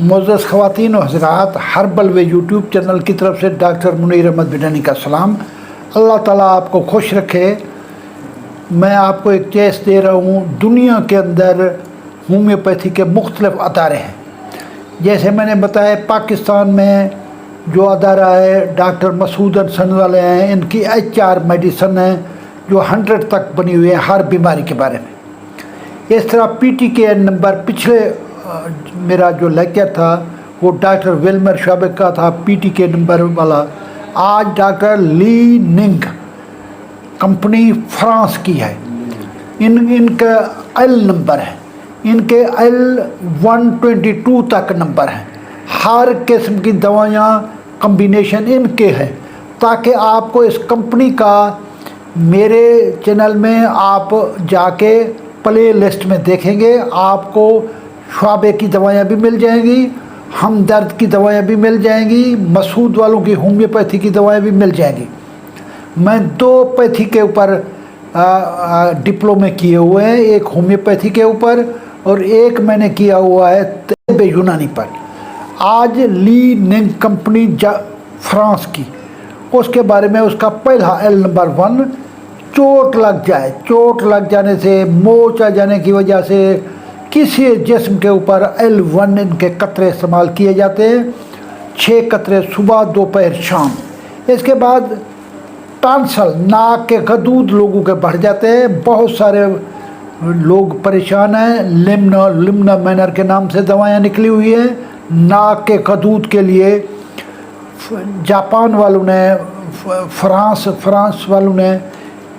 معزز خواتین و حضرات، ہربل وے یوٹیوب چینل کی طرف سے ڈاکٹر منیر احمد بڈانی کا سلام۔ اللہ تعالیٰ آپ کو خوش رکھے۔ میں آپ کو ایک چیز دے رہا ہوں، دنیا کے اندر ہومیوپیتھی کے مختلف ادارے ہیں۔ جیسے میں نے بتایا، پاکستان میں جو ادارہ ہے ڈاکٹر مسعود انسن والے ہیں، ان کی HR میڈیسن ہے جو 100 تک بنی ہوئی ہے ہر بیماری کے بارے میں۔ اس طرح PTKN نمبر، پچھلے میرا جو لیکچر تھا وہ ڈاکٹر ویلمر شعبے کا تھا، PTK نمبر والا۔ آج ڈاکٹر لی ننگ کمپنی فرانس کی ہے، ان کا L نمبر ہے، ان کے L122 تک نمبر ہیں۔ ہر قسم کی دوائیاں کمبینیشن ان کے ہیں، تاکہ آپ کو اس کمپنی کا میرے چینل میں آپ جا کے پلے لسٹ میں دیکھیں گے، آپ کو شعبے کی دوائیاں بھی مل جائیں گی، ہمدرد کی دوائیاں بھی مل جائیں گی، مسعود والوں کی ہومیوپیتھی کی دوائیاں بھی مل جائیں گی۔ میں 2 پیتھی کے اوپر ڈپلومے کیے ہوئے ہیں، ایک ہومیوپیتھی کے اوپر اور ایک میں نے کیا ہوا ہے طب یونانی پر۔ آج لی ننگ کمپنی فرانس کی، اس کے بارے میں اس کا پہلا L نمبر 1، چوٹ لگ جانے سے، موچ آ جانے کی وجہ سے کسی جسم کے اوپر L1 ان کے قطرے استعمال کیے جاتے ہیں، 6 قطرے صبح، دوپہر، شام۔ اس کے بعد ٹانسل، ناک کے غدود لوگوں کے بڑھ جاتے ہیں، بہت سارے لوگ پریشان ہیں۔ لمنا مینر کے نام سے دوائیاں نکلی ہوئی ہیں ناک کے غدود کے لیے۔ جاپان والوں نے، فرانس والوں نے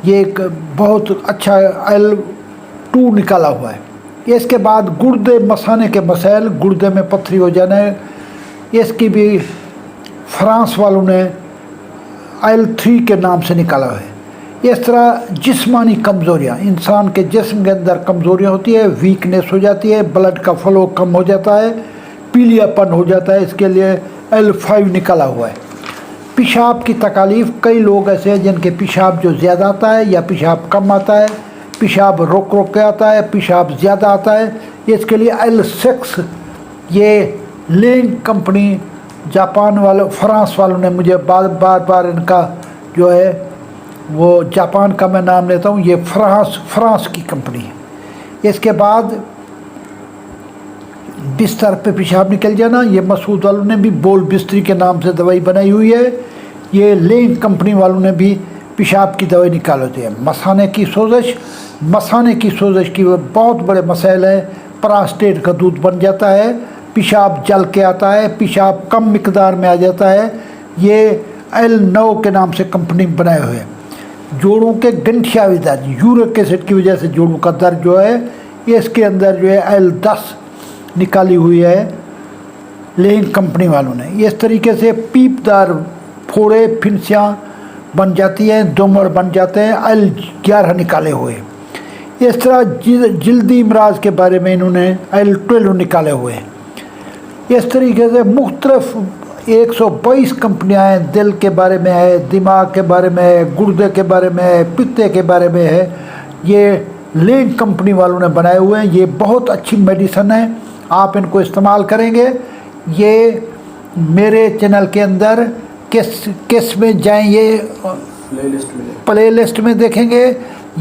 یہ ایک بہت اچھا L2 نکالا ہوا ہے۔ اس کے بعد گردے مثانے کے مسائل، گردے میں پتھری ہو جانا ہے، اس کی بھی فرانس والوں نے L3 کے نام سے نکالا ہے۔ اس طرح جسمانی کمزوریاں، انسان کے جسم کے اندر کمزوریاں ہوتی ہے، ویکنیس ہو جاتی ہے، بلڈ کا فلو کم ہو جاتا ہے، پیلیا پن ہو جاتا ہے، اس کے لیے L5 نکالا ہوا ہے۔ پیشاب کی تکالیف، کئی لوگ ایسے ہیں جن کے پیشاب جو زیادہ آتا ہے یا پیشاب کم آتا ہے، پیشاب روک کے آتا ہے، پیشاب زیادہ آتا ہے، اس کے لیے L6۔ یہ لینگ کمپنی جاپان والوں، فرانس والوں نے مجھے بار ان کا جو ہے وہ جاپان کا میں نام لیتا ہوں، یہ فرانس کی کمپنی ہے۔ اس کے بعد بستر پہ پیشاب نکل جانا، یہ مسعود والوں نے بھی بول بستری کے نام سے دوائی بنائی ہوئی ہے، یہ لینگ کمپنی والوں نے بھی پیشاب کی دوائی نکال ہوتی ہے۔ مثانے کی سوزش کی بہت بڑے مسائل ہیں، پراسٹیٹ کا دودھ بن جاتا ہے، پیشاب جل کے آتا ہے، پیشاب کم مقدار میں آ جاتا ہے، یہ L9 کے نام سے کمپنی بنائے ہوئے ہیں۔ جوڑوں کے گنٹھیاوی درد، یورک ایسڈ کی وجہ سے جوڑوں کا درد جو ہے، اس کے اندر جو ہے L10 نکالی ہوئی ہے لینگ کمپنی والوں نے۔ اس طریقے سے پیپ دار پھوڑے، پھنسیاں بن جاتی ہیں، دومڑ بن جاتے ہیں، L11 نکالے ہوئے۔ اس طرح جلدی امراض کے بارے میں انہوں نے L12 نکالے ہوئے ہیں۔ اس طریقے سے مختلف 122 کمپنیاں ہیں، دل کے بارے میں ہے، دماغ کے بارے میں ہے، گردے کے بارے میں ہے، پتے کے بارے میں ہے، یہ لینگ کمپنی والوں نے بنائے ہوئے ہیں۔ یہ بہت اچھی میڈیسن ہے، آپ ان کو استعمال کریں گے۔ یہ میرے چینل کے اندر کس میں جائیں، یہ پلے لسٹ میں دیکھیں گے،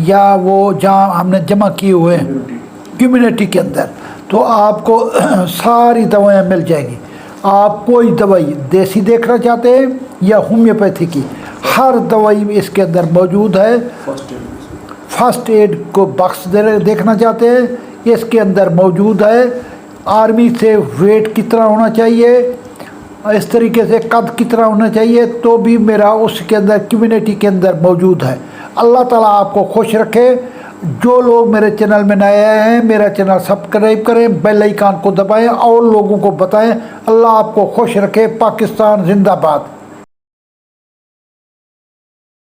یا وہ جہاں ہم نے جمع کیے ہوئے ہیں کمیونٹی کے اندر، تو آپ کو ساری دوائیاں مل جائیں گی۔ آپ کوئی دوائی دیسی دیکھنا چاہتے ہیں یا ہومیوپیتھی کی، ہر دوائی اس کے اندر موجود ہے۔ فرسٹ ایڈ کو باکس دیکھنا چاہتے ہیں، اس کے اندر موجود ہے۔ آرمی سے ویٹ کتنا ہونا چاہیے، اس طریقے سے قد کتنا ہونا چاہیے، تو بھی میرا اس کے اندر کمیونٹی کے اندر موجود ہے۔ اللہ تعالیٰ آپ کو خوش رکھے۔ جو لوگ میرے چینل میں نئے آئے ہیں، میرا چینل سبسکرائب کریں، بیل آئیکن کو دبائیں اور لوگوں کو بتائیں۔ اللہ آپ کو خوش رکھے۔ پاکستان زندہ باد۔